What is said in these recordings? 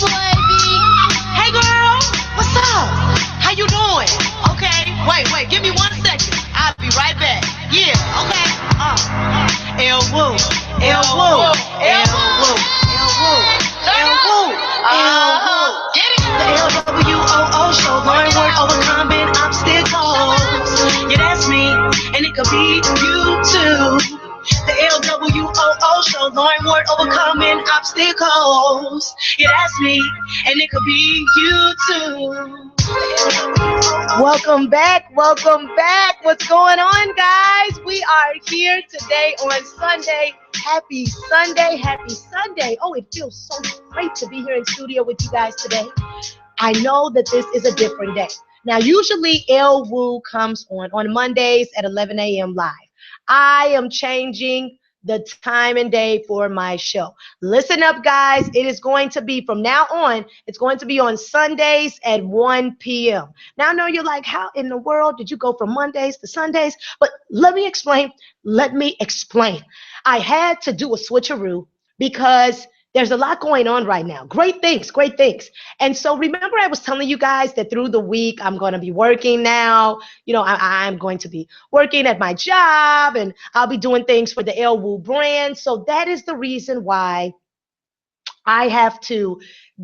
baby. Hey girl, what's up? How you doing? Okay, wait, give me 1 second. I'll be right back. Yeah, okay. LWOO, LWOO, LWOO, LWOO, LWOO, LWOO. The LWOO show, learn word overcoming obstacles. Yeah, that's me, and it could be you too. The LWOO show, learn word overcoming obstacles. Yeah, that's me, and it could be you too. Welcome back. Welcome back. What's going on, guys? We are here today on Sunday. Happy Sunday. Happy Sunday. Oh, it feels so great to be here in studio with you guys today. I know that this is a different day. Now, usually LWOO comes on Mondays at 11 a.m. live. I am changing the time and day for my show. Listen up, guys. It is going to be from now on, it's going to be on Sundays at 1 p.m. Now, I know you're like, how in the world did you go from Mondays to Sundays? But let me explain. Let me explain. I had to do a switcheroo because there's a lot going on right now. Great things, great things. And so remember I was telling you guys that through the week I'm going to be working now. You know, I'm going to be working at my job and I'll be doing things for the LWOO brand. So that is the reason why I have to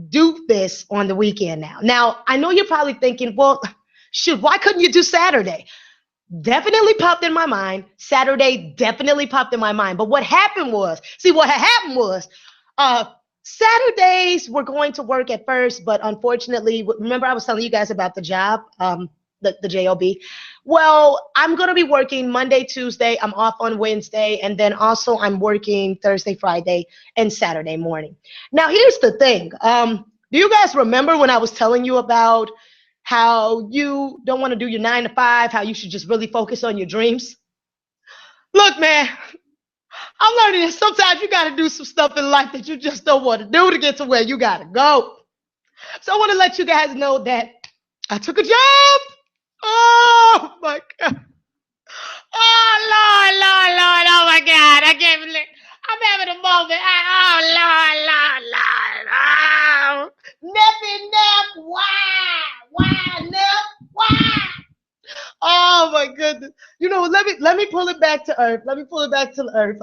do this on the weekend now. Now, I know you're probably thinking, well, shoot, why couldn't you do Saturday? Definitely popped in my mind. Saturday definitely popped in my mind. But what happened was, see, what had happened was, uh, Saturdays were going to work at first, but unfortunately, remember I was telling you guys about the job, the job. Well, I'm going to be working Monday, Tuesday. I'm off on Wednesday, and then also I'm working Thursday, Friday, and Saturday morning. Now, here's the thing. Do you guys remember when I was telling you about how you don't want to do your 9 to 5, how you should just really focus on your dreams? Look, man, I'm learning that sometimes you got to do some stuff in life that you just don't want to do to get to where you got to go. So I want to let you guys know that I took a job. Oh, my God. Oh, Lord. Oh, my God. I can't believe I'm having a moment. Oh, Lord. Oh. Neffy, Neff. Why, Neff? Why? Oh my goodness. You know, let me pull it back to earth. Let me pull it back to earth.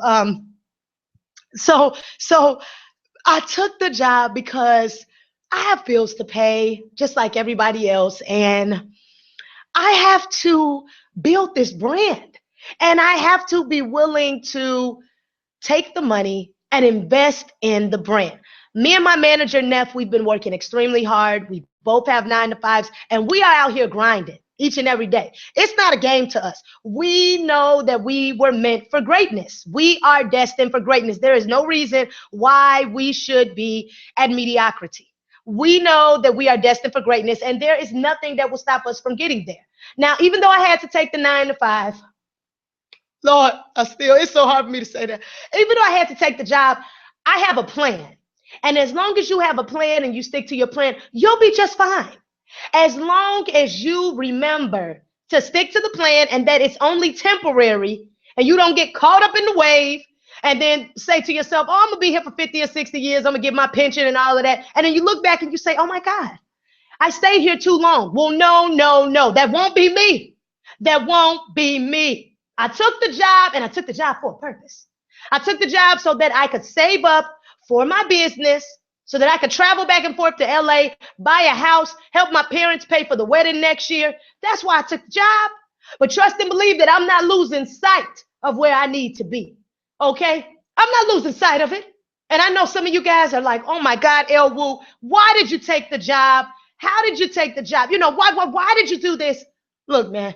So I took the job because I have bills to pay, just like everybody else, and I have to build this brand, and I have to be willing to take the money and invest in the brand. Me and my manager, Neff, we've been working extremely hard. We both have 9 to 5s, and we are out here grinding each and every day. It's not a game to us. We know that we were meant for greatness. We are destined for greatness. There is no reason why we should be at mediocrity. We know that we are destined for greatness, and there is nothing that will stop us from getting there. Now, even though I had to take the 9 to 5, Lord, it's so hard for me to say that. Even though I had to take the job, I have a plan. And as long as you have a plan and you stick to your plan, you'll be just fine. As long as you remember to stick to the plan and that it's only temporary and you don't get caught up in the wave and then say to yourself, oh, I'm going to be here for 50 or 60 years. I'm going to get my pension and all of that. And then you look back and you say, oh, my God, I stayed here too long. Well, no. That won't be me. That won't be me. I took the job, and I took the job for a purpose. I took the job so that I could save up for my business, so that I could travel back and forth to LA, buy a house, help my parents pay for the wedding next year. That's why I took the job. But trust and believe that I'm not losing sight of where I need to be. Okay? I'm not losing sight of it. And I know some of you guys are like, oh my God, LWOO, why did you take the job? How did you take the job? You know, why did you do this? Look, man,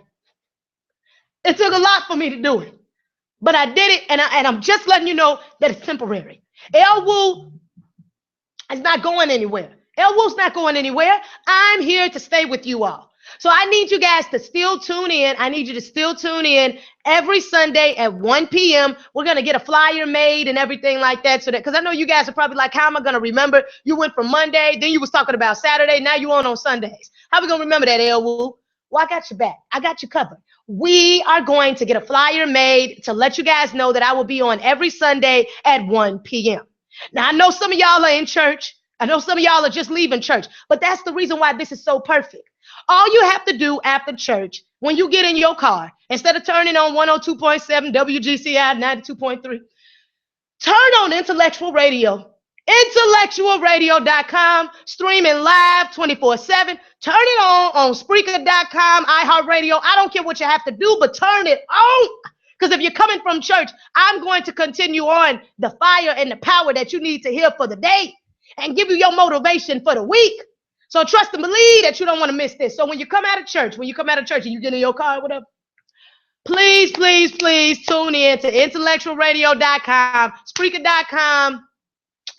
it took a lot for me to do it. But I did it, and I'm just letting you know that it's temporary. LWOO is not going anywhere. LWOO's not going anywhere. I'm here to stay with you all. So I need you guys to still tune in. I need you to still tune in every Sunday at 1 p.m. We're going to get a flyer made and everything like that. So that, because I know you guys are probably like, how am I going to remember? You went from Monday, then you was talking about Saturday, now you on Sundays. How are we going to remember that, LWOO? Well, I got your back. I got you covered. We are going to get a flyer made to let you guys know that I will be on every Sunday at 1 p.m. Now, I know some of y'all are in church. I know some of y'all are just leaving church, but that's the reason why this is so perfect. All you have to do after church, when you get in your car, instead of turning on 102.7 WGCI 92.3, turn on intellectual radio. Intellectualradio.com, streaming live 24/7. Turn it on Spreaker.com, iHeartRadio. I don't care what you have to do, but turn it on. Because if you're coming from church, I'm going to continue on the fire and the power that you need to hear for the day and give you your motivation for the week. So trust and believe that you don't want to miss this. So when you come out of church, and you get in your car, whatever, please, please, please tune in to intellectualradio.com, Spreaker.com,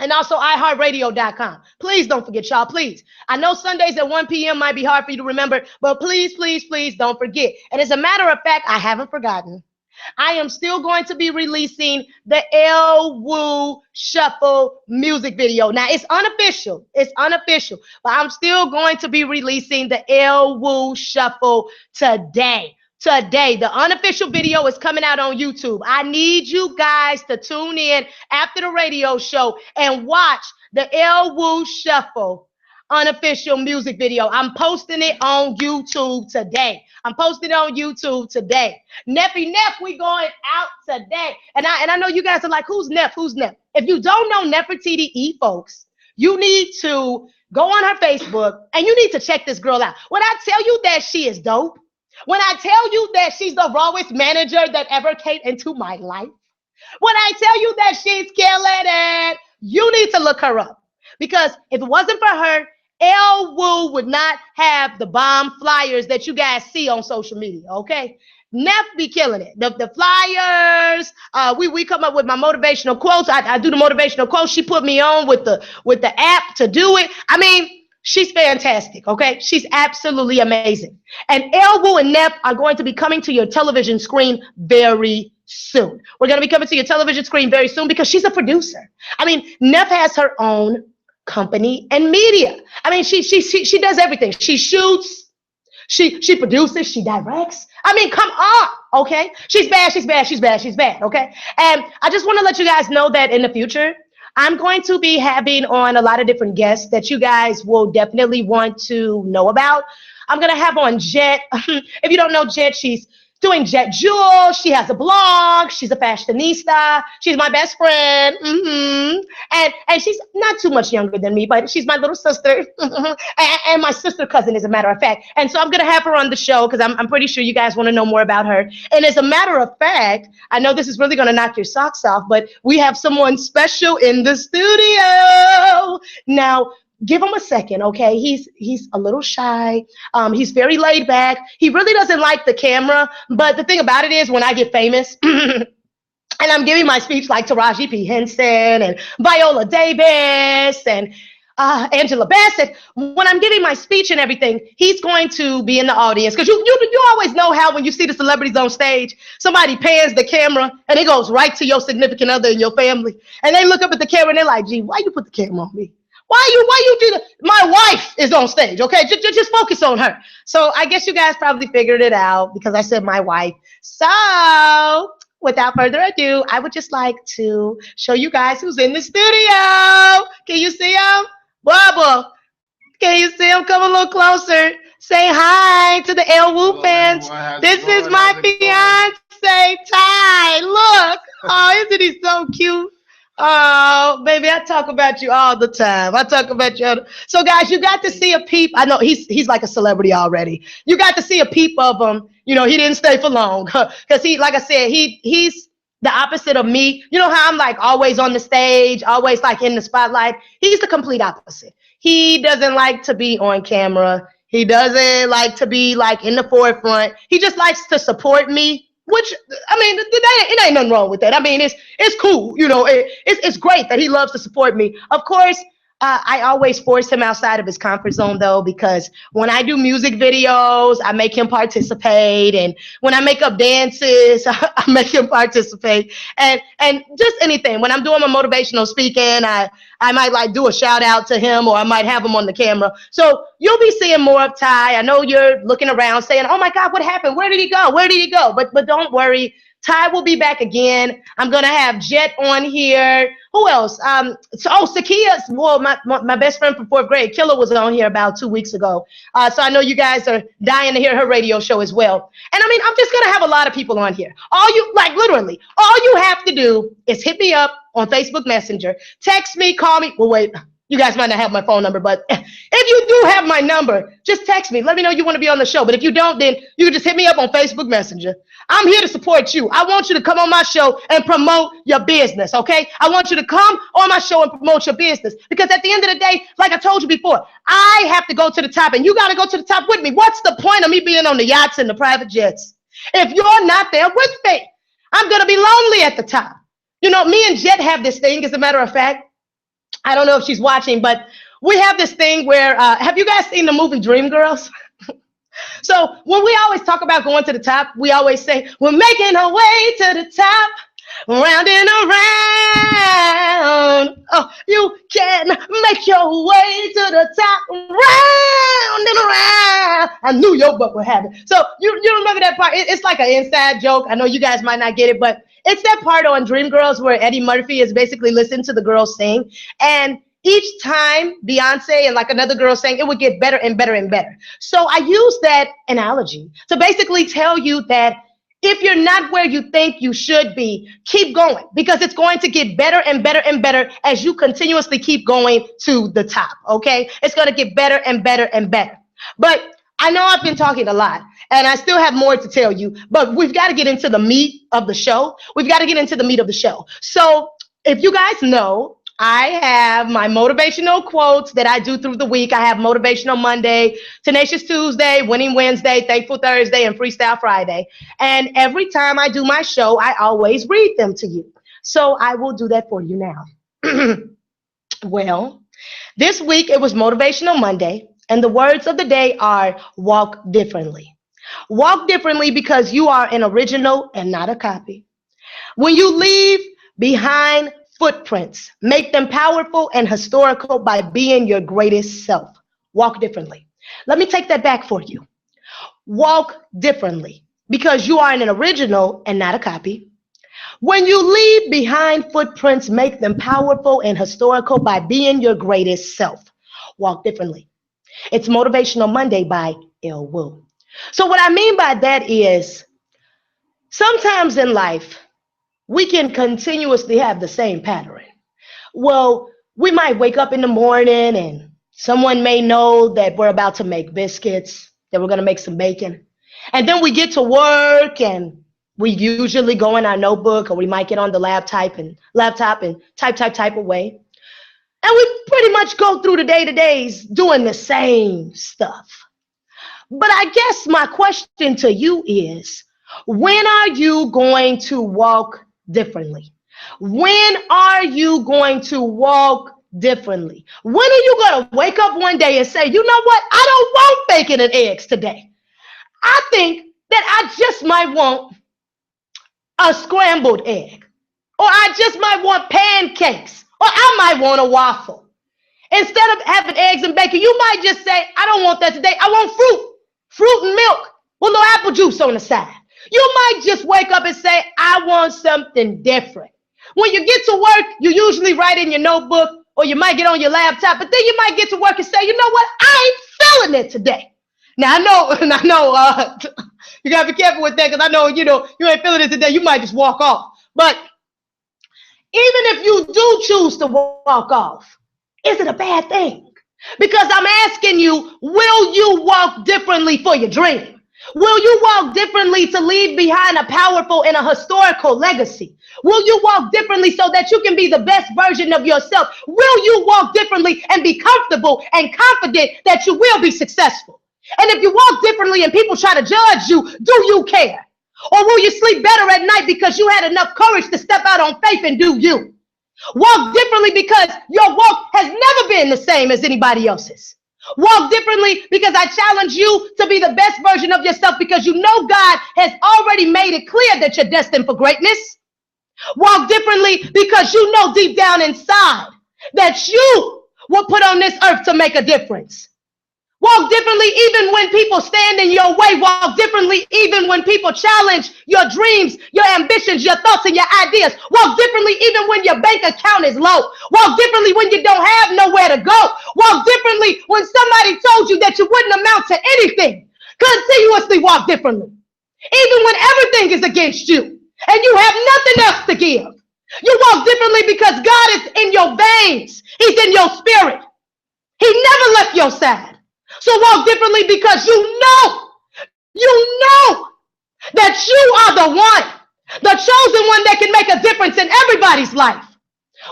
and also iHeartRadio.com. Please don't forget, y'all, please. I know Sundays at 1 p.m. might be hard for you to remember, but please, please, please don't forget. And as a matter of fact, I haven't forgotten. I am still going to be releasing the LWOO Shuffle music video. Now, it's unofficial. But I'm still going to be releasing the LWOO Shuffle today. The unofficial video is coming out on YouTube. I need you guys to tune in after the radio show and watch the LWOO Shuffle unofficial music video. I'm posting it on YouTube today. Neffy Neff, we going out today. And I know you guys are like, who's Neff? If you don't know Nefertiti, folks, you need to go on her Facebook and you need to check this girl out. When I tell you that she is dope, when I tell you that she's the rawest manager that ever came into my life, when I tell you that she's killing it, you need to look her up. Because if it wasn't for her, LWOO would not have the bomb flyers that you guys see on social media, okay? Neff be killing it. The flyers, we come up with my motivational quotes. I do the motivational quotes. She put me on with the app to do it. I mean, she's fantastic, okay? She's absolutely amazing. And LWOO and Neff are going to be coming to your television screen very soon. We're going to be coming to your television screen very soon because she's a producer. I mean, Neff has her own company and media. I mean, she does everything. She shoots, she produces, she directs. I mean, come on, okay? She's bad, okay? And I just want to let you guys know that in the future, I'm going to be having on a lot of different guests that you guys will definitely want to know about. I'm going to have on Jet. If you don't know Jet, she's doing Jet Jewel. She has a blog. She's a fashionista. She's my best friend. And she's not too much younger than me, but she's my little sister and my sister cousin, as a matter of fact. And so I'm going to have her on the show because I'm pretty sure you guys want to know more about her. And as a matter of fact, I know this is really going to knock your socks off, but we have someone special in the studio. Now, give him a second, okay? He's a little shy. He's very laid back. He really doesn't like the camera. But the thing about it is, when I get famous, and I'm giving my speech like Taraji P. Henson and Viola Davis and Angela Bassett, when I'm giving my speech and everything, he's going to be in the audience. Because you always know how when you see the celebrities on stage, somebody pans the camera and it goes right to your significant other in your family. And they look up at the camera and they're like, gee, why you put the camera on me? Why you do that? My wife is on stage, okay? Just focus on her. So I guess you guys probably figured it out because I said my wife. So without further ado, I would just like to show you guys who's in the studio. Can you see him? Bubba, can you see him? Come a little closer. Say hi to the LWOO fans. This is my fiance, Ty. Look. Oh, isn't he so cute? Oh, baby, I talk about you all the time. So, guys, you got to see a peep. I know he's like a celebrity already. You got to see a peep of him. You know, he didn't stay for long because like I said, he's the opposite of me. You know how I'm like always on the stage, always like in the spotlight. He's the complete opposite. He doesn't like to be on camera. He doesn't like to be like in the forefront. He just likes to support me. Which, I mean, it ain't nothing wrong with that. I mean, it's cool. You know, it's great that he loves to support me. Of course, I always force him outside of his comfort zone, though, because when I do music videos, I make him participate. And when I make up dances, I make him participate. And just anything. When I'm doing my motivational speaking, I might like do a shout out to him, or I might have him on the camera. So you'll be seeing more of Ty. I know you're looking around saying, oh my God, what happened? Where did he go? But don't worry. Ty will be back again. I'm gonna have Jet on here. Who else? Sakia. Well, my best friend from fourth grade, Killer, was on here about 2 weeks ago. So I know you guys are dying to hear her radio show as well. And I mean, I'm just gonna have a lot of people on here. Literally, all you have to do is hit me up on Facebook Messenger, text me, call me. Well, wait. You guys might not have my phone number, but if you do have my number, just text me. Let me know you want to be on the show. But if you don't, then you can just hit me up on Facebook Messenger. I'm here to support you. I want you to come on my show and promote your business, okay? I want you to come on my show and promote your business. Because at the end of the day, like I told you before, I have to go to the top, and you got to go to the top with me. What's the point of me being on the yachts and the private jets if you're not there with me? I'm going to be lonely at the top. You know, me and Jet have this thing, as a matter of fact. I don't know if she's watching, but we have this thing where, have you guys seen the movie Dreamgirls? So when we always talk about going to the top, we always say, we're making our way to the top, round and around. Oh, you can make your way to the top, round and around. I knew your butt would have it. So you remember that part? It's like an inside joke. I know you guys might not get it, but it's that part on Dreamgirls where Eddie Murphy is basically listening to the girls sing. And each time Beyonce and like another girl sang, it would get better and better and better. So I use that analogy to basically tell you that if you're not where you think you should be, keep going, because it's going to get better and better and better as you continuously keep going to the top, okay? It's going to get better and better and better. But I know I've been talking a lot, and I still have more to tell you, but we've got to get into the meat of the show. So if you guys know, I have my motivational quotes that I do through the week. I have Motivational Monday, Tenacious Tuesday, Winning Wednesday, Thankful Thursday, and Freestyle Friday. And every time I do my show, I always read them to you. So I will do that for you now. Well, this week it was Motivational Monday, and the words of the day are walk differently. Walk differently because you are an original and not a copy. When you leave behind footprints, make them powerful and historical by being your greatest self. Walk differently. Let me take that back for you. Walk differently because you are an original and not a copy. When you leave behind footprints, make them powerful and historical by being your greatest self. Walk differently. It's Motivational Monday by LWOO. So what I mean by that is sometimes in life, we can continuously have the same pattern. Well, we might wake up in the morning and someone may know that we're about to make biscuits, that we're going to make some bacon. And then we get to work and we usually go in our notebook, or we might get on the laptop and type away. And we pretty much go through the day-to-days doing the same stuff. But I guess my question to you is, when are you going to walk differently? When are you going to walk differently? When are you going to wake up one day and say, you know what? I don't want bacon and eggs today. I think that I just might want a scrambled egg, or I just might want pancakes, or I might want a waffle. Instead of having eggs and bacon, you might just say, I don't want that today. I want fruit and milk with no apple juice on the side. You might just wake up and say, I want something different. When you get to work, you usually write in your notebook, or you might get on your laptop, but then you might get to work and say, you know what? I ain't feeling it today. Now, I know, you got to be careful with that, because I know, you ain't feeling it today. You might just walk off. But even if you do choose to walk off, is it a bad thing? Because I'm asking you, will you walk differently for your dream? Will you walk differently to leave behind a powerful and a historical legacy? Will you walk differently so that you can be the best version of yourself? Will you walk differently and be comfortable and confident that you will be successful? And if you walk differently and people try to judge you, do you care? Or will you sleep better at night because you had enough courage to step out on faith and do you? Walk differently because your walk has never been the same as anybody else's. Walk differently because I challenge you to be the best version of yourself, because you know God has already made it clear that you're destined for greatness. Walk differently because you know deep down inside that you were put on this earth to make a difference. Walk differently even when people stand in your way. Walk differently even when people challenge your dreams, your ambitions, your thoughts, and your ideas. Walk differently even when your bank account is low. Walk differently when you don't have nowhere to go. Walk differently when somebody told you that you wouldn't amount to anything. Continuously walk differently. Even when everything is against you and you have nothing else to give. You walk differently because God is in your veins. He's in your spirit. He never left your side. So walk differently because you know that you are the one, the chosen one that can make a difference in everybody's life.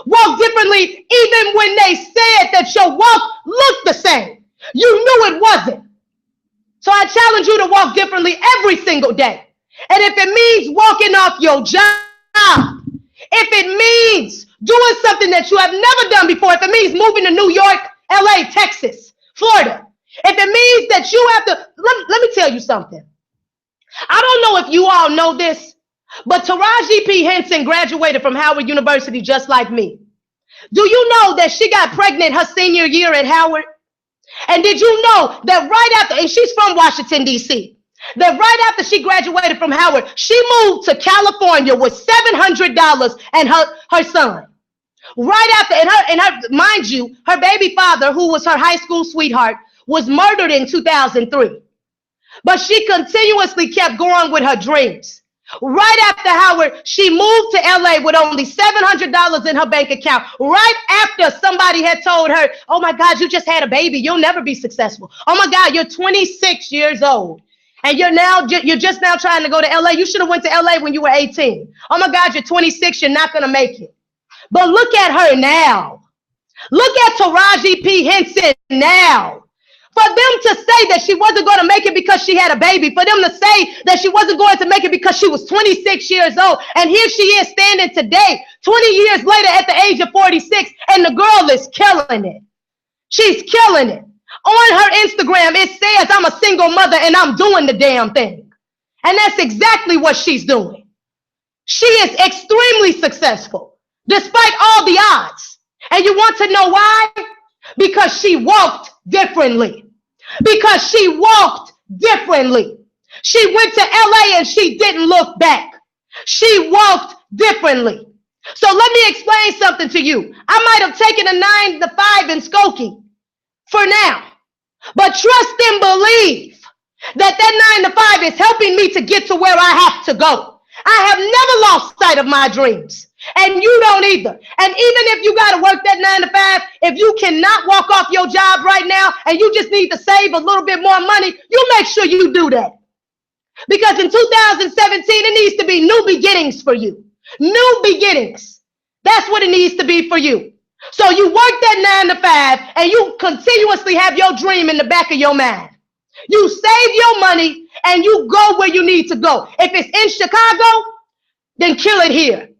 Walk differently even when they said that your walk looked the same. You knew it wasn't. So I challenge you to walk differently every single day. And if it means walking off your job, if it means doing something that you have never done before, if it means moving to New York, LA, Texas, Florida, if it means that you have to, let me tell you something. I don't know if you all know this, but Taraji P. Henson graduated from Howard University just like me. Do you know that she got pregnant her senior year at Howard? And did you know that right after, and she's from Washington, D.C., that right after she graduated from Howard, she moved to California with $700 and her son. Right after, and her, mind you, her baby father, who was her high school sweetheart, was murdered in 2003. But she continuously kept going with her dreams. Right after Howard, she moved to LA with only $700 in her bank account. Right after somebody had told her, oh my God, you just had a baby. You'll never be successful. Oh my God, you're 26 years old. And you're just now trying to go to LA. You should have went to LA when you were 18. Oh my God, you're 26. You're not going to make it. But look at her now. Look at Taraji P. Henson now. For them to say that she wasn't going to make it because she had a baby, for them to say that she wasn't going to make it because she was 26 years old, and here she is standing today, 20 years later at the age of 46, and the girl is killing it. She's killing it. On her Instagram, it says, I'm a single mother and I'm doing the damn thing. And that's exactly what she's doing. She is extremely successful, despite all the odds. And you want to know why? Because she walked differently. Because she walked differently. She went to LA and she didn't look back. She walked differently. So let me explain something to you. I might have taken a 9 to 5 in Skokie for now, but trust and believe that 9 to 5 is helping me to get to where I have to go. I have never lost sight of my dreams. And you don't either. And even if you got to work that 9 to 5, if you cannot walk off your job right now and you just need to save a little bit more money, you make sure you do that. Because in 2017, it needs to be new beginnings for you. New beginnings. That's what it needs to be for you. So you work that 9 to 5 and you continuously have your dream in the back of your mind. You save your money and you go where you need to go. If it's in Chicago, then kill it here.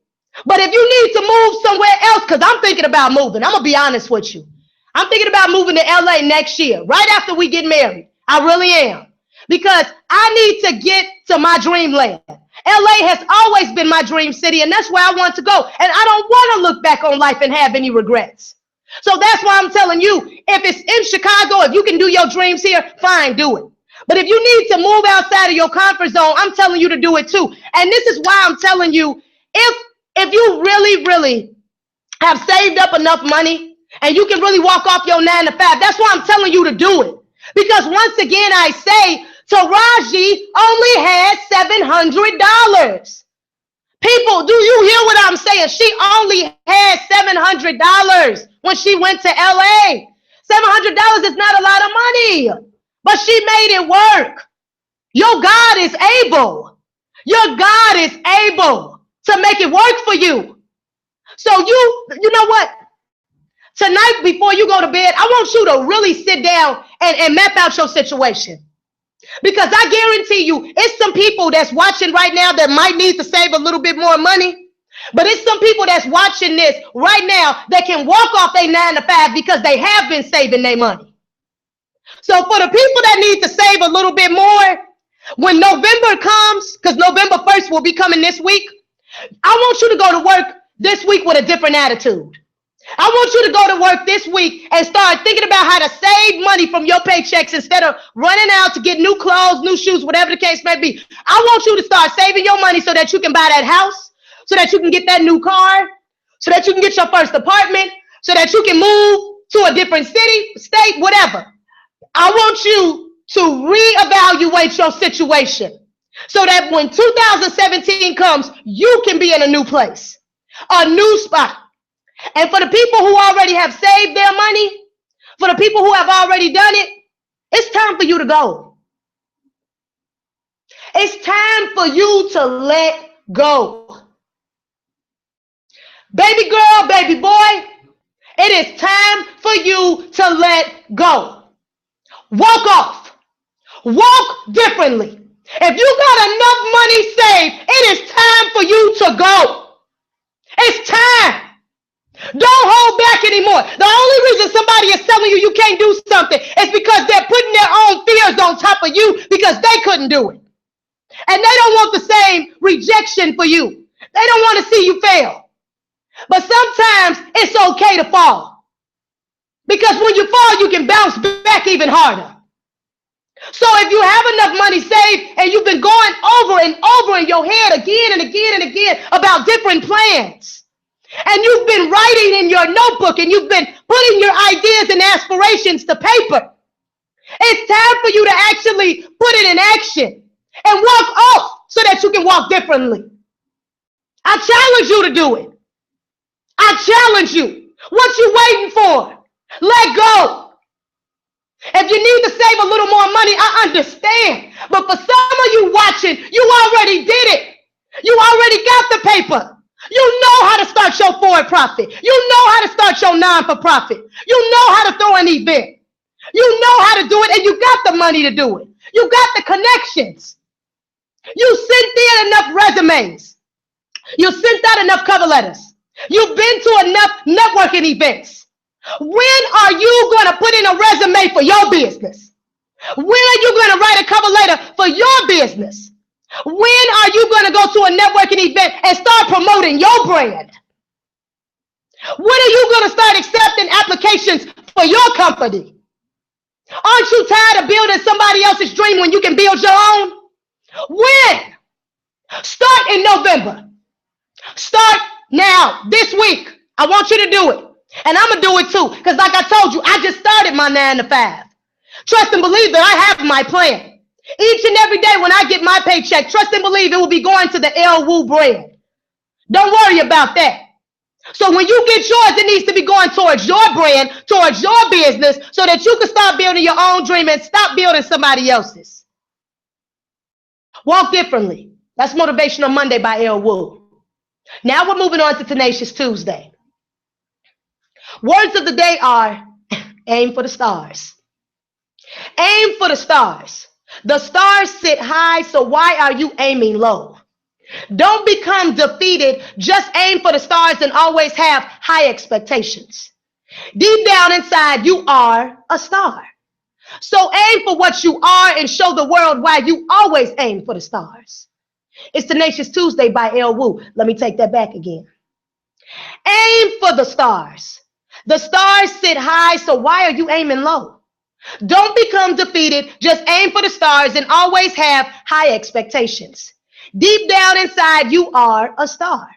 But if you need to move somewhere else, because I'm thinking about moving, I'm going to be honest with you. I'm thinking about moving to LA next year, right after we get married. I really am. Because I need to get to my dreamland. LA has always been my dream city, and that's where I want to go. And I don't want to look back on life and have any regrets. So that's why I'm telling you, if it's in Chicago, if you can do your dreams here, fine, do it. But if you need to move outside of your comfort zone, I'm telling you to do it too. And this is why I'm telling you, if you really have saved up enough money and you can really walk off your 9 to 5, that's why I'm telling you to do it. Because once again, I say, Taraji only had $700. People, do you hear what I'm saying? She only had $700 when she went to LA. $700 is not a lot of money, but she made it work. Your God is able. Your God is able to make it work for you. So you know what? Tonight, before you go to bed, I want you to really sit down and map out your situation. Because I guarantee you, it's some people that's watching right now that might need to save a little bit more money. But it's some people that's watching this right now that can walk off their 9 to 5 because they have been saving their money. So for the people that need to save a little bit more, when November comes, because November 1st will be coming this week, I want you to go to work this week with a different attitude. I want you to go to work this week and start thinking about how to save money from your paychecks instead of running out to get new clothes, new shoes, whatever the case may be. I want you to start saving your money so that you can buy that house, so that you can get that new car, so that you can get your first apartment, so that you can move to a different city, state, whatever. I want you to reevaluate your situation so that when 2017 comes, you can be in a new place, a new spot. And for the people who already have saved their money, for the people who have already done it, it's time for you to go. It's time for you to let go. Baby girl, baby boy, it is time for you to let go. Walk off. Walk differently. If you got enough money saved, it is time for you to go. It's time. Don't hold back anymore. The only reason somebody is telling you you can't do something is because they're putting their own fears on top of you because they couldn't do it. And they don't want the same rejection for you. They don't want to see you fail. But sometimes it's okay to fall. Because when you fall, you can bounce back even harder. So if you have enough money saved and you've been going over and over in your head again and again and again about different plans, and you've been writing in your notebook and you've been putting your ideas and aspirations to paper, it's time for you to actually put it in action and walk off so that you can walk differently. I challenge you to do it. I challenge you. What you waiting for? Let go. If you need to save a little more money, I understand. But for some of you watching, you already did it. You already got the paper. You know how to start your for-profit. You know how to start your non-for-profit. You know how to throw an event. You know how to do it, and you got the money to do it. You got the connections. You sent in enough resumes. You sent out enough cover letters. You've been to enough networking events. When are you going to put in a resume for your business? When are you going to write a cover letter for your business? When are you going to go to a networking event and start promoting your brand? When are you going to start accepting applications for your company? Aren't you tired of building somebody else's dream when you can build your own? When? Start in November. Start now, this week. I want you to do it. And I'm going to do it too. Because like I told you, I just started my 9 to 5. Trust and believe that I have my plan. Each and every day when I get my paycheck, trust and believe it will be going to the LWOO brand. Don't worry about that. So when you get yours, it needs to be going towards your brand, towards your business, so that you can start building your own dream and stop building somebody else's. Walk differently. That's Motivational Monday by LWOO. Now we're moving on to Tenacious Tuesday. Words of the day are aim for the stars. Aim for the stars. The stars sit high, so why are you aiming low? Don't become defeated. Just aim for the stars and always have high expectations. Deep down inside, you are a star. So aim for what you are and show the world why you always aim for the stars. It's Tenacious Tuesday by LWOO. Let me take that back again. Aim for the stars. The stars sit high, so why are you aiming low? Don't become defeated. Just aim for the stars and always have high expectations. Deep down inside, you are a star.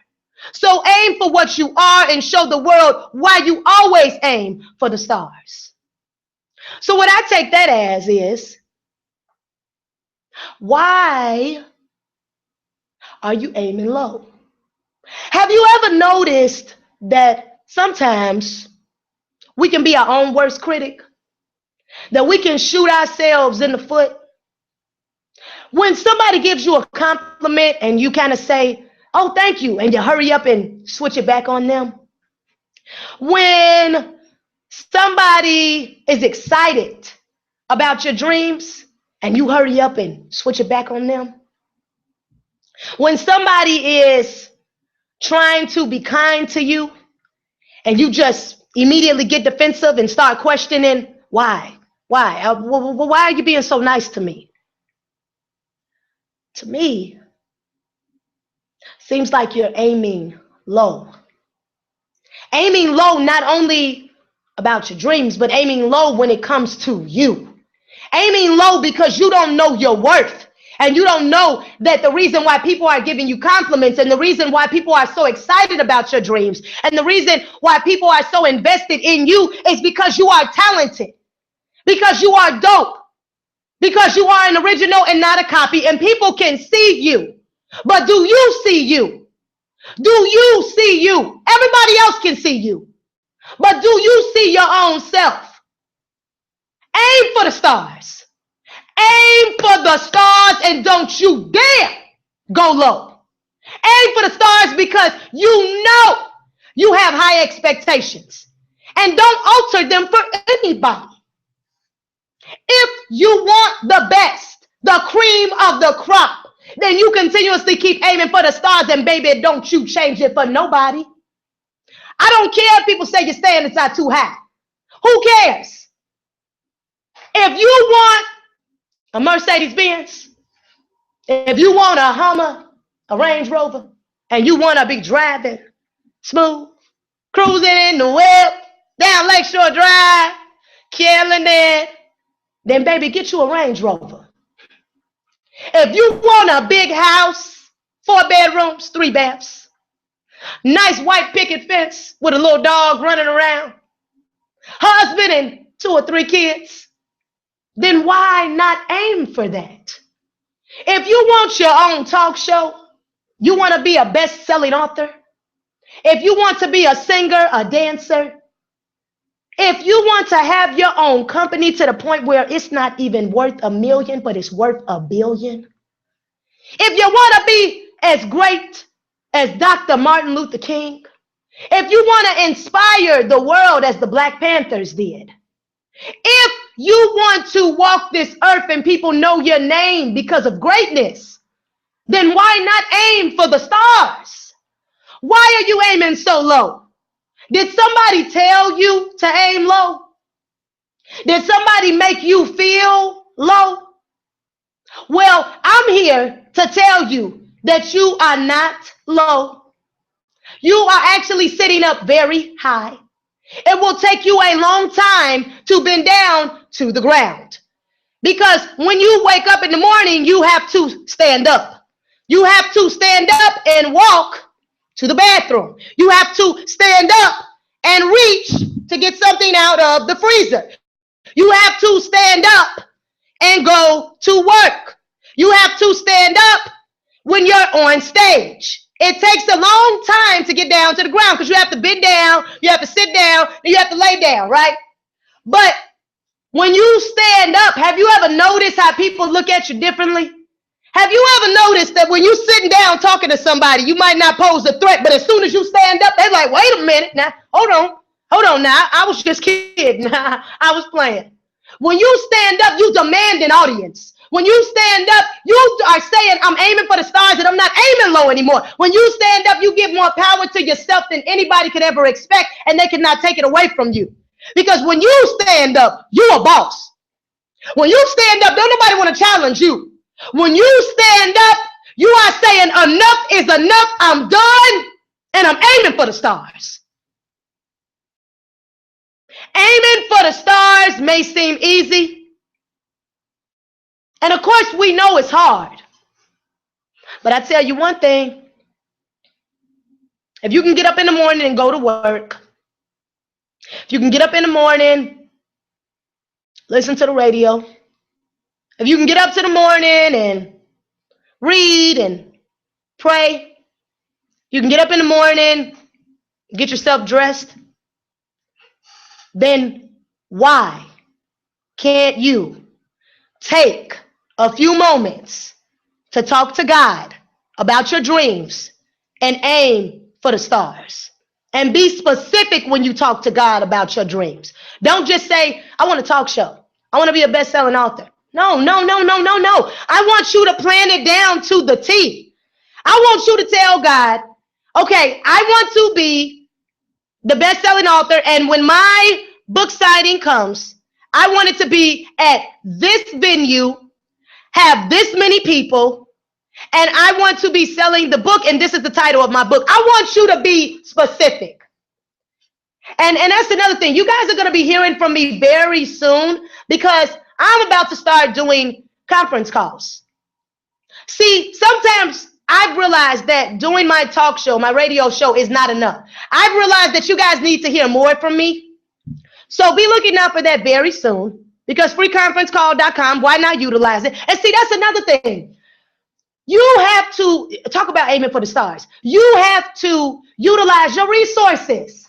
So aim for what you are and show the world why you always aim for the stars. So what I take that as is, why are you aiming low? Have you ever noticed that sometimes we can be our own worst critic? That we can shoot ourselves in the foot? When somebody gives you a compliment and you kind of say, oh, thank you, and you hurry up and switch it back on them. When somebody is excited about your dreams and you hurry up and switch it back on them. When somebody is trying to be kind to you and you just immediately get defensive and start questioning why? Why are you being so nice to me? To me, seems like you're aiming low. Aiming low not only about your dreams, but aiming low when it comes to you. Aiming low because you don't know your worth. And you don't know that the reason why people are giving you compliments and the reason why people are so excited about your dreams and the reason why people are so invested in you is because you are talented, because you are dope, because you are an original and not a copy, and people can see you. But do you see you? Do you see you? Everybody else can see you. But do you see your own self? Aim for the stars. Aim for the stars and don't you dare go low. Aim for the stars because you know you have high expectations. And don't alter them for anybody. If you want the best, the cream of the crop, then you continuously keep aiming for the stars, and baby, don't you change it for nobody. I don't care if people say your standards are too high. Who cares? If you want a Mercedes-Benz, if you want a Hummer, a Range Rover, and you want to be driving smooth, cruising in the whip, down Lakeshore Drive, killing it, then baby, get you a Range Rover. If you want a big house, 4 bedrooms, 3 baths, nice white picket fence with a little dog running around, husband and 2 or 3 kids, then why not aim for that? If you want your own talk show, you want to be a best-selling author, if you want to be a singer, a dancer, if you want to have your own company to the point where it's not even worth $1 million, but it's worth $1 billion, if you want to be as great as Dr. Martin Luther King, if you want to inspire the world as the Black Panthers did, if you want to walk this earth and people know your name because of greatness, then why not aim for the stars? Why are you aiming so low? Did somebody tell you to aim low? Did somebody make you feel low? Well, I'm here to tell you that you are not low. You are actually sitting up very high. It will take you a long time to bend down to the ground. Because when you wake up in the morning, you have to stand up. You have to stand up and walk to the bathroom. You have to stand up and reach to get something out of the freezer. You have to stand up and go to work. You have to stand up when you're on stage. It takes a long time to get down to the ground because you have to bend down, you have to sit down, and you have to lay down, right? But when you stand up, have you ever noticed how people look at you differently? Have you ever noticed that when you're sitting down talking to somebody, you might not pose a threat, but as soon as you stand up, they're like, wait a minute now, hold on now, I was just kidding, I was playing. When you stand up, you demand an audience. When you stand up, you are saying, I'm aiming for the stars and I'm not aiming low anymore. When you stand up, you give more power to yourself than anybody could ever expect, and they cannot take it away from you. Because when you stand up, you a boss. When you stand up, don't nobody want to challenge you. When you stand up, you are saying enough is enough, I'm done, and I'm aiming for the stars. Aiming for the stars may seem easy. And of course, we know it's hard. But I tell you one thing. If you can get up in the morning and go to work, if you can get up in the morning, listen to the radio, if you can get up to the morning and read and pray, you can get up in the morning, get yourself dressed, then why can't you take a few moments to talk to God about your dreams and aim for the stars? And be specific when you talk to God about your dreams. Don't just say, I want a talk show. I want to be a best-selling author. No. I want you to plan it down to the T. I want you to tell God, okay, I want to be the best-selling author, and when my book signing comes, I want it to be at this venue, have this many people, and I want to be selling the book, and this is the title of my book. I want you to be specific. And that's another thing. You guys are going to be hearing from me very soon because I'm about to start doing conference calls. See, sometimes I've realized that doing my talk show, my radio show is not enough. I've realized that you guys need to hear more from me. So be looking out for that very soon because freeconferencecall.com, why not utilize it? And see, that's another thing. You have to talk about aiming for the stars. You have to utilize your resources.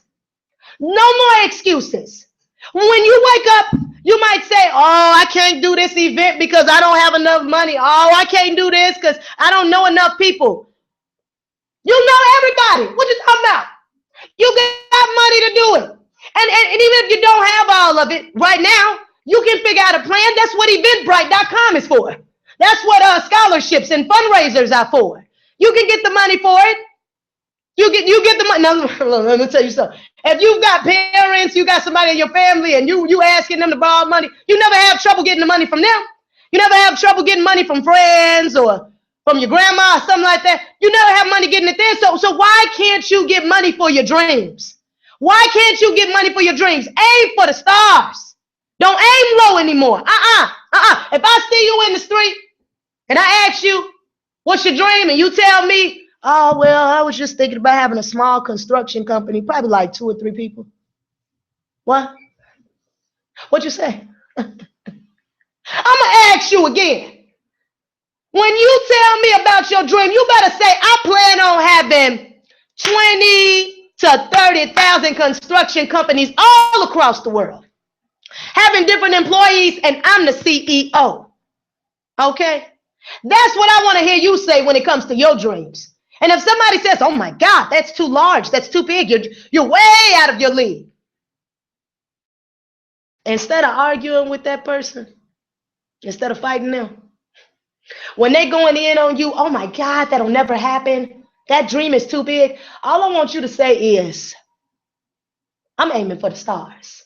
No more excuses. When you wake up, you might say, oh, I can't do this event because I don't have enough money. Oh, I can't do this because I don't know enough people. You know everybody. What you talking about? You got money to do it. And even if you don't have all of it right now, you can figure out a plan. That's what eventbrite.com is for. That's what scholarships and fundraisers are for. You can get the money for it. You get the money. Now, let me tell you something. If you've got parents, you got somebody in your family, and you asking them to borrow money, you never have trouble getting the money from them. You never have trouble getting money from friends or from your grandma or something like that. You never have money getting it there. So why can't you get money for your dreams? Why can't you get money for your dreams? Aim for the stars. Don't aim low anymore. If I see you in the street and I ask you, what's your dream? And you tell me, oh, well, I was just thinking about having a small construction company, probably like 2 or 3 people. What? What'd you say? I'm going to ask you again. When you tell me about your dream, you better say, I plan on having 20 to 30,000 construction companies all across the world, having different employees, and I'm the CEO. Okay? That's what I want to hear you say when it comes to your dreams. And if somebody says, oh my God, that's too large, that's too big, you're way out of your league. Instead of arguing with that person, instead of fighting them, when they going in on you, oh my God, that'll never happen, that dream is too big, all I want you to say is, I'm aiming for the stars.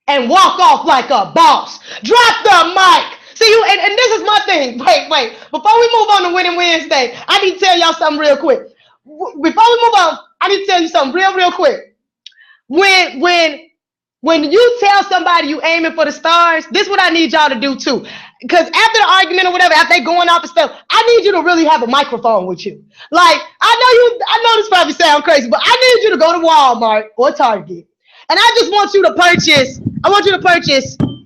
And walk off like a boss. Drop the mic. See, you, and this is my thing. Wait. Before we move on to Winning Wednesday, I need to tell y'all something real quick. Before we move on, I need to tell you something real quick. When you tell somebody you aiming for the stars, this is what I need y'all to do too. Because after the argument or whatever, after they going off and stuff, I need you to really have a microphone with you. Like, I know this probably sounds crazy, but I need you to go to Walmart or Target. And I just want you to purchase,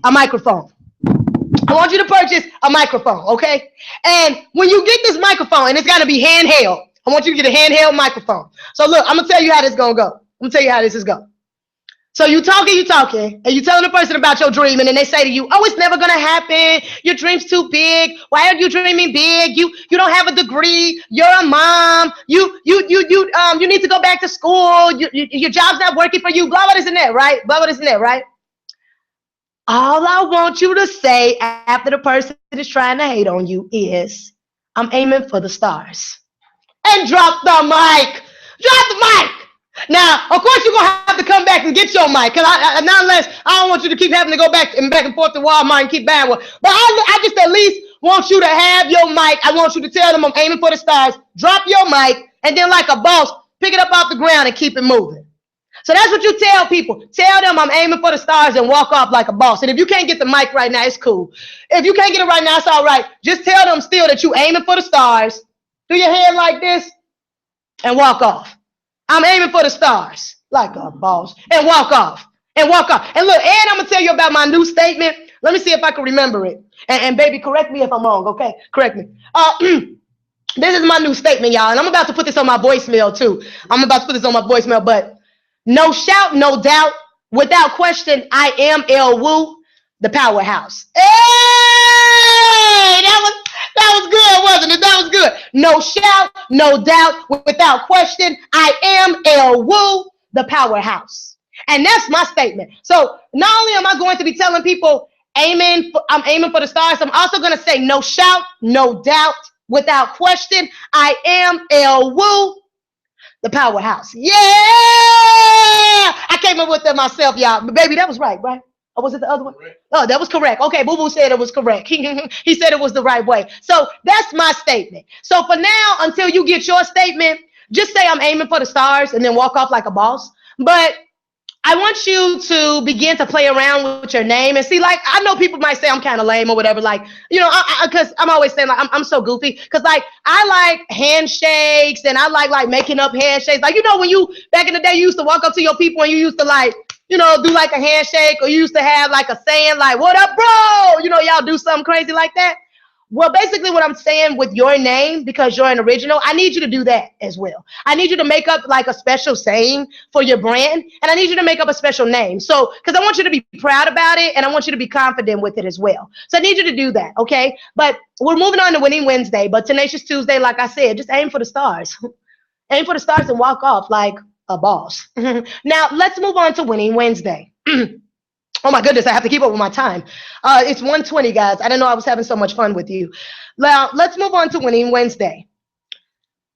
a microphone. I want you to purchase a microphone, okay? And when you get this microphone, and it's got to be handheld, I want you to get a handheld microphone. So look, I'm going to tell you how this is going to go. I'm going to tell you how this is going. So you talking, and you telling the person about your dream, and then they say to you, oh, it's never going to happen. Your dream's too big. Why are you dreaming big? You don't have a degree. You're a mom. You need to go back to school. Your job's not working for you. Blah, blah, this and that, right? Blah, blah, this and that, right? All I want you to say after the person is trying to hate on you is, I'm aiming for the stars. And drop the mic. Drop the mic. Now, of course, you're going to have to come back and get your mic. Because not unless I don't want you to keep having to go back and forth to Walmart and keep buying one. But I just at least want you to have your mic. I want you to tell them I'm aiming for the stars. Drop your mic. And then like a boss, pick it up off the ground and keep it moving. So that's what you tell people. Tell them I'm aiming for the stars and walk off like a boss. And if you can't get the mic right now, it's cool. If you can't get it right now, it's all right. Just tell them still that you aiming for the stars. Do your hand like this and walk off. I'm aiming for the stars like a boss and walk off and walk off. And look, and I'm going to tell you about my new statement. Let me see if I can remember it. And baby, correct me if I'm wrong, okay? Correct me. This is my new statement, y'all. And I'm about to put this on my voicemail too. But no shout, no doubt, without question, I am LWOO, the powerhouse. Hey, that was good, wasn't it? That was good. No shout, no doubt, without question, I am LWOO, the powerhouse. And that's my statement. So not only am I going to be telling people I'm aiming for the stars, I'm also going to say no shout, no doubt, without question, I am LWOO, the powerhouse. Yeah! I came up with that myself, y'all. But baby, that was right? Or was it the other one? Oh, that was correct. Okay, Boo Boo said it was correct. He said it was the right way. So that's my statement. So for now, until you get your statement, just say I'm aiming for the stars and then walk off like a boss. But I want you to begin to play around with your name and see, like, I know people might say I'm kind of lame or whatever, like, because I'm always saying, like, I'm so goofy, because, like, I like handshakes and I like making up handshakes. Like, when you, back in the day, you used to walk up to your people and you used to, like, do like a handshake, or you used to have like a saying, like, what up, bro? Y'all do something crazy like that. Well, basically what I'm saying with your name, because you're an original, I need you to do that as well. I need you to make up like a special saying for your brand, and I need you to make up a special name. So, because I want you to be proud about it, and I want you to be confident with it as well. So I need you to do that, okay? But we're moving on to Winning Wednesday, but Tenacious Tuesday, like I said, just aim for the stars. Aim for the stars and walk off like a boss. Now, let's move on to Winning Wednesday. Oh my goodness, I have to keep up with my time. It's 1:20, guys. I didn't know I was having so much fun with you. Now, let's move on to Winning Wednesday.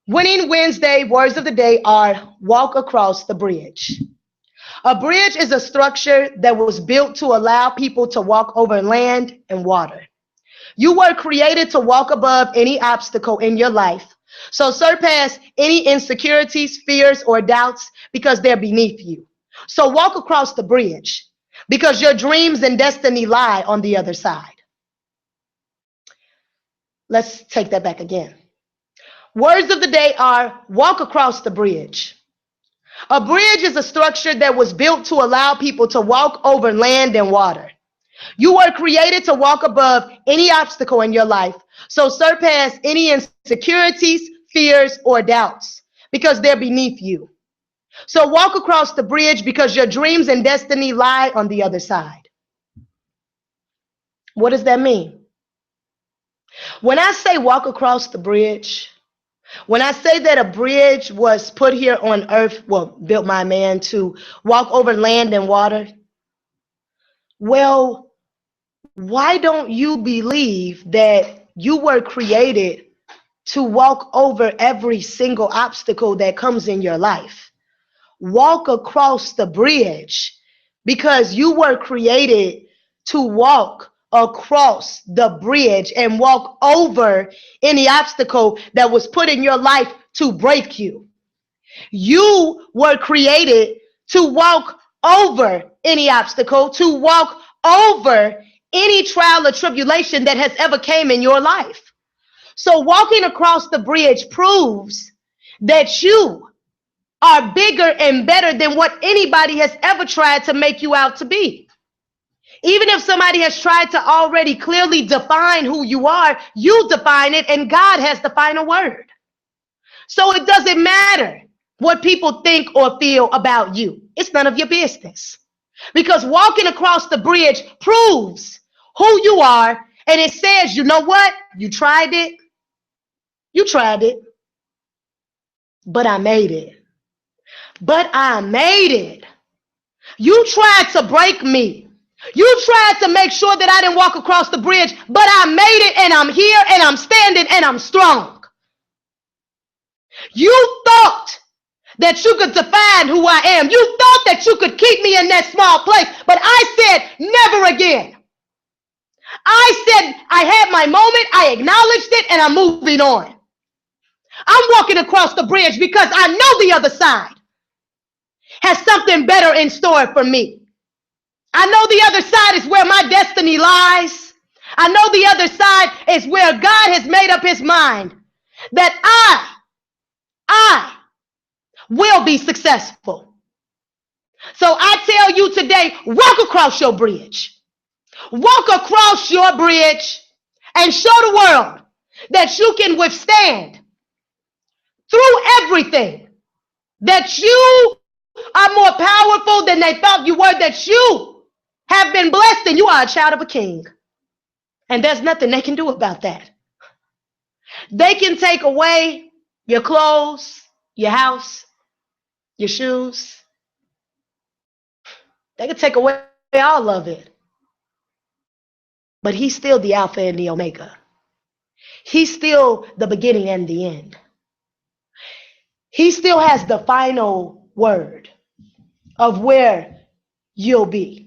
Winning Wednesday, words of the day are walk across the bridge. A bridge is a structure that was built to allow people to walk over land and water. You were created to walk above any obstacle in your life. So surpass any insecurities, fears, or doubts because they're beneath you. So walk across the bridge because your dreams and destiny lie on the other side. Let's take that back again. Words of the day are walk across the bridge. A bridge is a structure that was built to allow people to walk over land and water. You were created to walk above any obstacle in your life, so surpass any insecurities, fears, or doubts because they're beneath you. So walk across the bridge because your dreams and destiny lie on the other side. What does that mean? When I say walk across the bridge, when I say that a bridge was put here on earth, well, built by man to walk over land and water, well, why don't you believe that you were created to walk over every single obstacle that comes in your life? Walk across the bridge because you were created to walk across the bridge and walk over any obstacle that was put in your life to break you. You were created to walk over any obstacle, to walk over any trial or tribulation that has ever came in your life. So walking across the bridge proves that you are bigger and better than what anybody has ever tried to make you out to be. Even if somebody has tried to already clearly define who you are, you define it, and God has the final word. So it doesn't matter what people think or feel about you. It's none of your business. Because walking across the bridge proves who you are, and it says, you know what? You tried it. You tried it. But I made it. But I made it. You tried to break me. You tried to make sure that I didn't walk across the bridge, but I made it, and I'm here, and I'm standing, and I'm strong. You thought that you could define who I am. You thought that you could keep me in that small place, but I said, never again. I said I had my moment, I acknowledged it, and I'm moving on. I'm walking across the bridge because I know the other side has something better in store for me. I know the other side is where my destiny lies. I know the other side is where God has made up his mind that I will be successful. So I tell you today, walk across your bridge. Walk across your bridge and show the world that you can withstand through everything, that you are more powerful than they thought you were, that you have been blessed and you are a child of a king. And there's nothing they can do about that. They can take away your clothes, your house, your shoes. They can take away all of it. But he's still the Alpha and the Omega. He's still the beginning and the end. He still has the final word of where you'll be.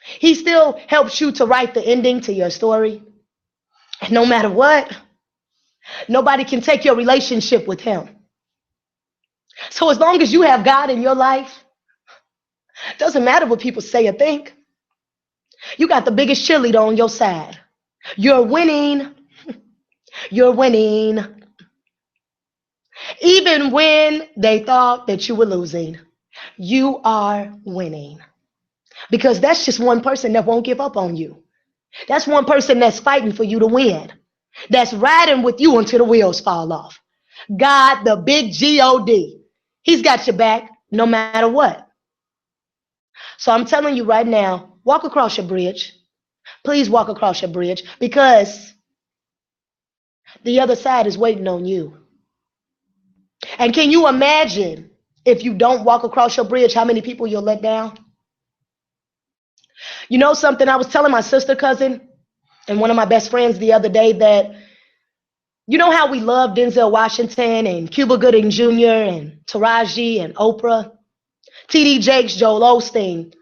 He still helps you to write the ending to your story. And no matter what, nobody can take your relationship with him. So as long as you have God in your life, Doesn't matter what people say or think. You got the biggest cheerleader on your side. You're winning. You're winning. Even when they thought that you were losing, you are winning. Because that's just one person that won't give up on you. That's one person that's fighting for you to win. That's riding with you until the wheels fall off. God, the big God. He's got your back no matter what. So I'm telling you right now, walk across your bridge. Please walk across your bridge because the other side is waiting on you. And can you imagine if you don't walk across your bridge, how many people you'll let down? You know something? I was telling my sister cousin and one of my best friends the other day that you know how we love Denzel Washington and Cuba Gooding Jr. and Taraji and Oprah, T.D. Jakes, Joel Osteen,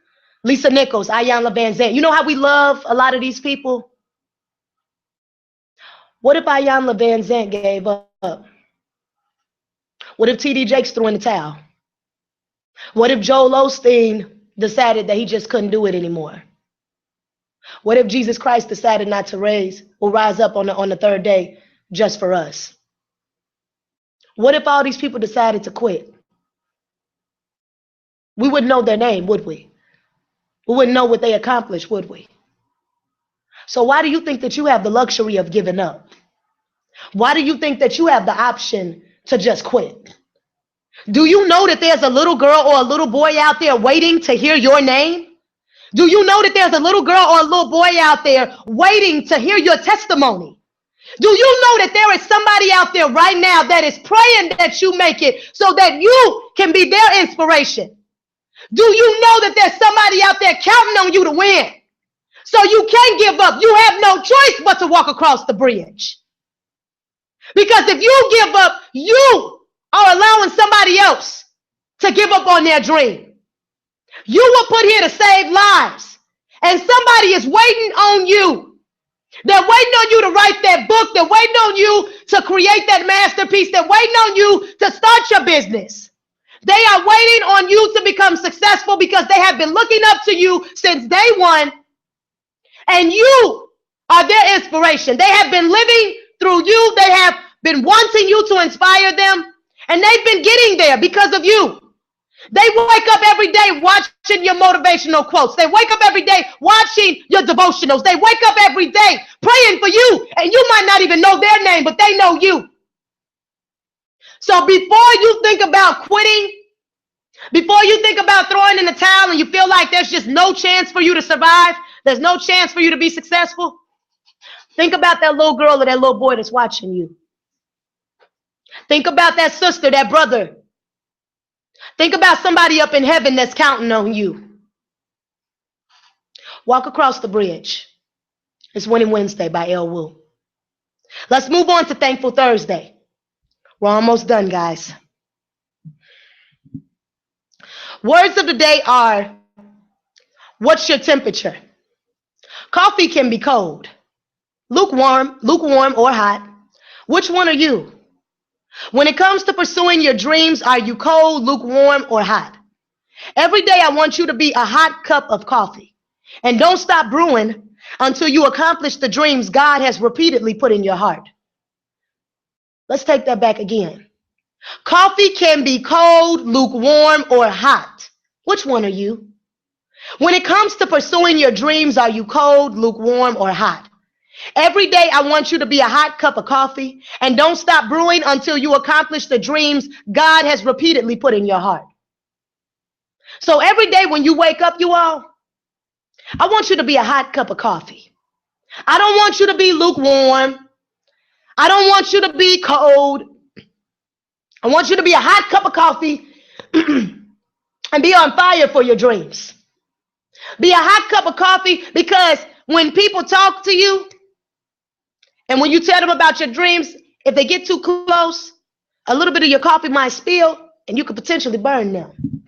Lisa Nichols, Ayanna Van Zandt. You know how we love a lot of these people? What if Ayanna Van Zandt gave up? What if T.D. Jakes threw in the towel? What if Joel Osteen decided that he just couldn't do it anymore? What if Jesus Christ decided not to rise up on the third day just for us? What if all these people decided to quit? We wouldn't know their name, would we? We wouldn't know what they accomplished, would we? So why do you think that you have the luxury of giving up? Why do you think that you have the option to just quit? Do you know that there's a little girl or a little boy out there waiting to hear your name? Do you know that there's a little girl or a little boy out there waiting to hear your testimony? Do you know that there is somebody out there right now that is praying that you make it so that you can be their inspiration? Do you know that there's somebody out there counting on you to win? So you can't give up. You have no choice but to walk across the bridge. Because if you give up, you are allowing somebody else to give up on their dream. You were put here to save lives. And somebody is waiting on you. They're waiting on you to write that book. They're waiting on you to create that masterpiece. They're waiting on you to start your business. They are waiting on you to become successful because they have been looking up to you since day one. And you are their inspiration. They have been living through you. They have been wanting you to inspire them. And they've been getting there because of you. They wake up every day watching your motivational quotes. They wake up every day watching your devotionals. They wake up every day praying for you. And you might not even know their name, but they know you. So before you think about quitting, before you think about throwing in the towel and you feel like there's just no chance for you to survive, there's no chance for you to be successful, think about that little girl or that little boy that's watching you. Think about that sister, that brother. Think about somebody up in heaven that's counting on you. Walk across the bridge. It's Winning Wednesday by LWOO. Let's move on to Thankful Thursday. We're almost done, guys. Words of the day are, what's your temperature? Coffee can be cold, lukewarm or hot. Which one are you? When it comes to pursuing your dreams, are you cold, lukewarm, or hot? Every day I want you to be a hot cup of coffee. And don't stop brewing until you accomplish the dreams God has repeatedly put in your heart. Let's take that back again. Coffee can be cold, lukewarm, or hot. Which one are you? When it comes to pursuing your dreams, are you cold, lukewarm, or hot? Every day I want you to be a hot cup of coffee, and don't stop brewing until you accomplish the dreams God has repeatedly put in your heart. So every day when you wake up, you all, I want you to be a hot cup of coffee. I don't want you to be lukewarm. I don't want you to be cold. I want you to be a hot cup of coffee and be on fire for your dreams. Be a hot cup of coffee because when people talk to you and when you tell them about your dreams, if they get too close, a little bit of your coffee might spill and you could potentially burn them.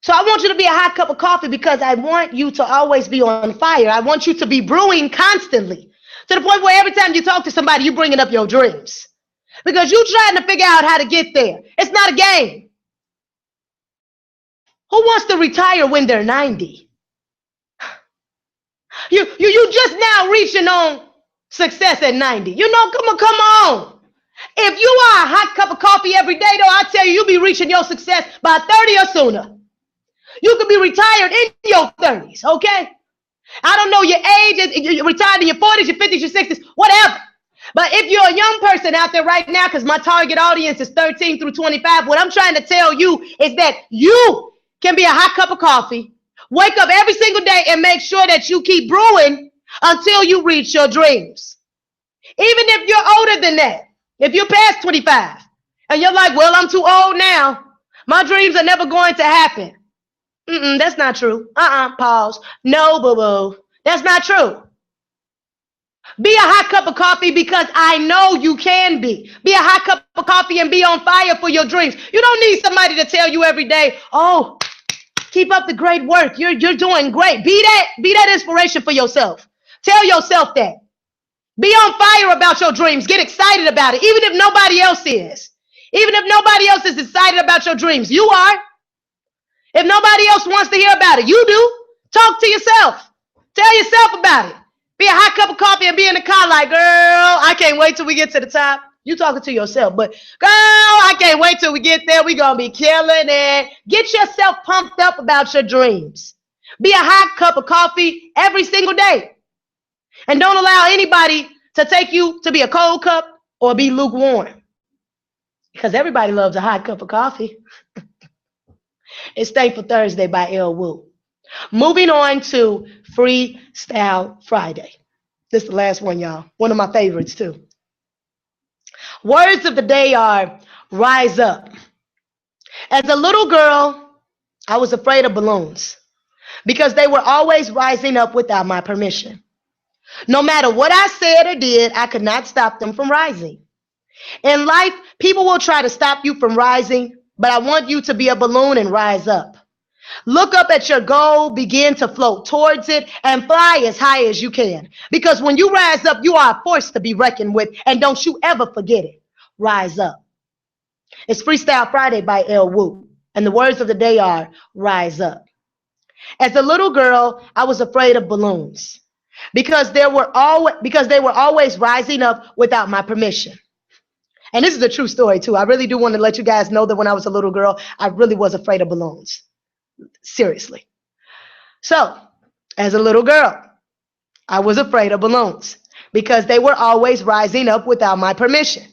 So I want you to be a hot cup of coffee because I want you to always be on fire. I want you to be brewing constantly to the point where every time you talk to somebody, you're bringing up your dreams because you're trying to figure out how to get there. It's not a game. Who wants to retire when they're 90? You just now reaching on success at 90. Come on. If you are a hot cup of coffee every day, though, I tell you, you'll be reaching your success by 30 or sooner. You could be retired in your 30s, okay? I don't know your age, you're retired in your 40s, your 50s, your 60s, whatever. But if you're a young person out there right now, because my target audience is 13 through 25, what I'm trying to tell you is that you can be a hot cup of coffee, wake up every single day and make sure that you keep brewing until you reach your dreams. Even if you're older than that, if you're past 25 and you're like, well, I'm too old now, my dreams are never going to happen. That's not true. Pause. No, boo-boo. That's not true. Be a hot cup of coffee because I know you can be. Be a hot cup of coffee and be on fire for your dreams. You don't need somebody to tell you every day, oh, keep up the great work. You're doing great. Be that inspiration for yourself. Tell yourself that. Be on fire about your dreams. Get excited about it, even if nobody else is. Even if nobody else is excited about your dreams, you are. If nobody else wants to hear about it, you do. Talk to yourself. Tell yourself about it. Be a hot cup of coffee and be in the car like, girl, I can't wait till we get to the top. You talking to yourself, but girl, I can't wait till we get there. We're going to be killing it. Get yourself pumped up about your dreams. Be a hot cup of coffee every single day. And don't allow anybody to take you to be a cold cup or be lukewarm. Because everybody loves a hot cup of coffee. It's Thankful Thursday by LWOO. Moving on to Freestyle Friday. This is the last one, y'all. One of my favorites, too. Words of the day are rise up. As a little girl, I was afraid of balloons because they were always rising up without my permission. No matter what I said or did, I could not stop them from rising. In life, people will try to stop you from rising, but I want you to be a balloon and rise up. Look up at your goal, begin to float towards it, and fly as high as you can. Because when you rise up, you are a force to be reckoned with, and don't you ever forget it. Rise up. It's Freestyle Friday by LWOO, and the words of the day are rise up. As a little girl, I was afraid of balloons because they were always rising up without my permission. And this is a true story, too. I really do want to let you guys know that when I was a little girl, I really was afraid of balloons. Seriously. So, as a little girl, I was afraid of balloons because they were always rising up without my permission.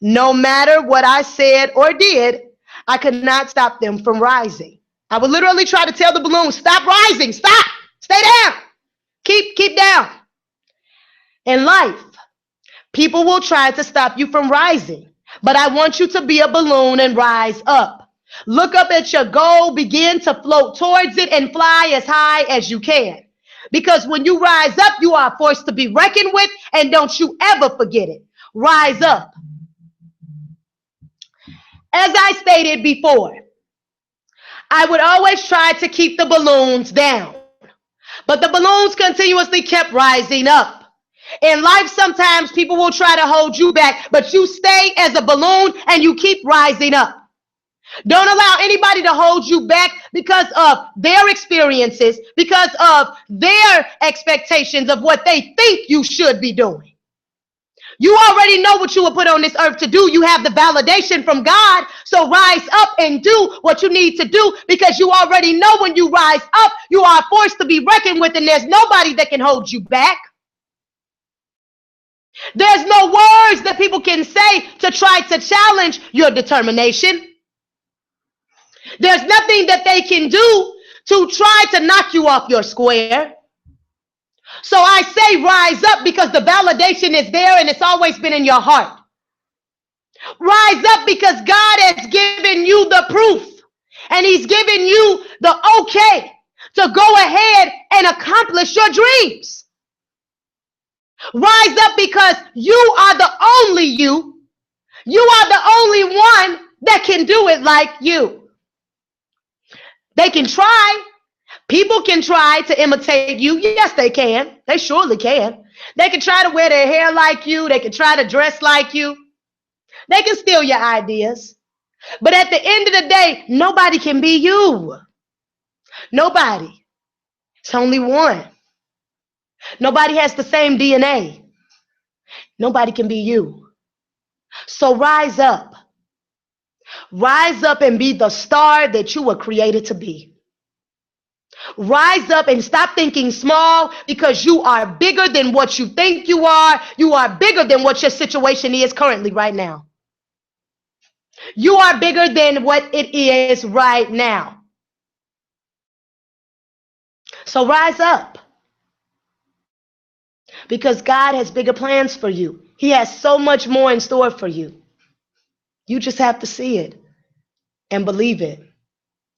No matter what I said or did, I could not stop them from rising. I would literally try to tell the balloon, stop rising, stop, stay down, keep down. In life, people will try to stop you from rising, but I want you to be a balloon and rise up. Look up at your goal, begin to float towards it, and fly as high as you can. Because when you rise up, you are a force to be reckoned with, and don't you ever forget it. Rise up. As I stated before, I would always try to keep the balloons down, but the balloons continuously kept rising up. In life, sometimes people will try to hold you back, but you stay as a balloon and you keep rising up. Don't allow anybody to hold you back because of their experiences, because of their expectations of what they think you should be doing. You already know what you were put on this earth to do. You have the validation from God. So rise up and do what you need to do, because you already know when you rise up, you are forced to be reckoned with, and there's nobody that can hold you back. There's no words that people can say to try to challenge your determination. There's nothing that they can do to try to knock you off your square. So I say rise up because the validation is there and it's always been in your heart. Rise up because God has given you the proof and he's given you the okay to go ahead and accomplish your dreams. Rise up because you are the only you. You are the only one that can do it like you. They can try. People can try to imitate you. Yes, they can. They surely can. They can try to wear their hair like you. They can try to dress like you. They can steal your ideas. But at the end of the day, nobody can be you. Nobody. It's only one. Nobody has the same DNA. Nobody can be you. So rise up. Rise up and be the star that you were created to be. Rise up and stop thinking small, because you are bigger than what you think you are. You are bigger than what your situation is currently right now. You are bigger than what it is right now. So rise up, because God has bigger plans for you. He has so much more in store for you. You just have to see it and believe it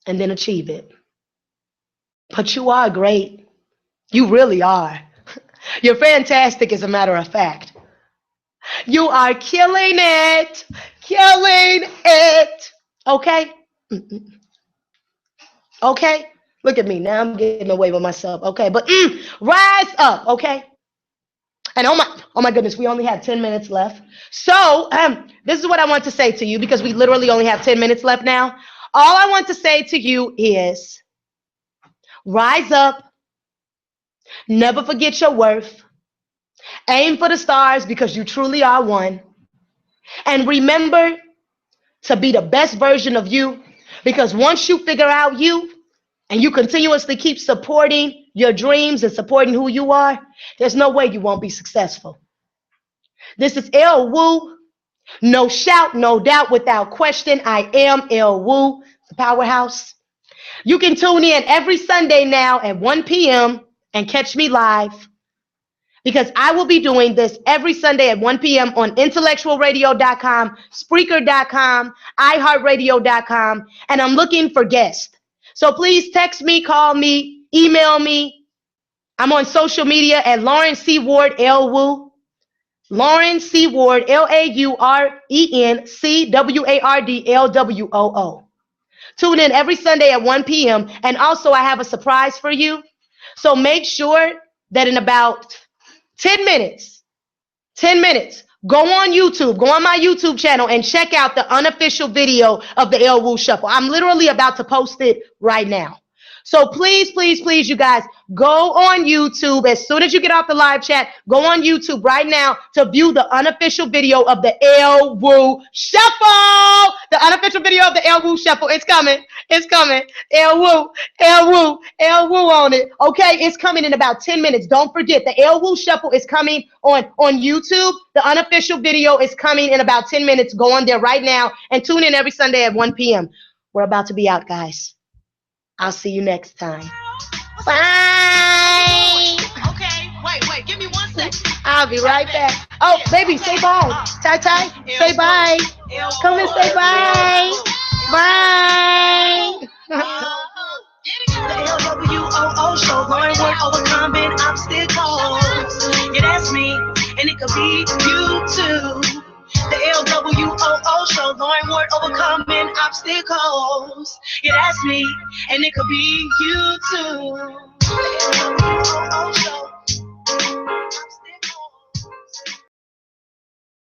and then achieve it. But you are great. You really are. You're fantastic, as a matter of fact. You are killing it. Killing it. Okay? Okay? Look at me. Now I'm getting away with myself. Okay? But rise up. Okay? And oh my goodness, we only have 10 minutes left. So this is what I want to say to you, because we literally only have 10 minutes left now. All I want to say to you is rise up. Never forget your worth. Aim for the stars, because you truly are one. And remember to be the best version of you, because once you figure out you and you continuously keep supporting your dreams and supporting who you are, there's no way you won't be successful. This is LWOO. No shout, no doubt, without question. I am LWOO, the powerhouse. You can tune in every Sunday now at 1 p.m. and catch me live, because I will be doing this every Sunday at 1 p.m. on intellectualradio.com, Spreaker.com, iHeartRadio.com, and I'm looking for guests. So please text me, call me, email me. I'm on social media at Lauren C. Ward, LWOO. Lauren C. Ward, LAURENCWARD, Tune in every Sunday at 1 p.m. And also, I have a surprise for you. So make sure that in about 10 minutes, go on YouTube, go on my YouTube channel and check out the unofficial video of the LWOO Shuffle. I'm literally about to post it right now. So please, please, please, you guys, go on YouTube. As soon as you get off the live chat, go on YouTube right now to view the unofficial video of the LWOO Shuffle. The unofficial video of the LWOO Shuffle. It's coming. It's coming. LWOO, LWOO, LWOO on it. Okay, it's coming in about 10 minutes. Don't forget, the LWOO Shuffle is coming on YouTube. The unofficial video is coming in about 10 minutes. Go on there right now and tune in every Sunday at 1 p.m. We're about to be out, guys. I'll see you next time. Bye. Okay, wait, give me 1 second. I'll be right back. Oh, baby, say bye. Tai, say bye. Come and say bye. Bye. The LWOO show, Lauren Ward, overcoming obstacles. Yeah, that's me, and it could be you too. The LWOO show, Lauren Ward, overcoming obstacles. Yeah, that's me, and it could be you too.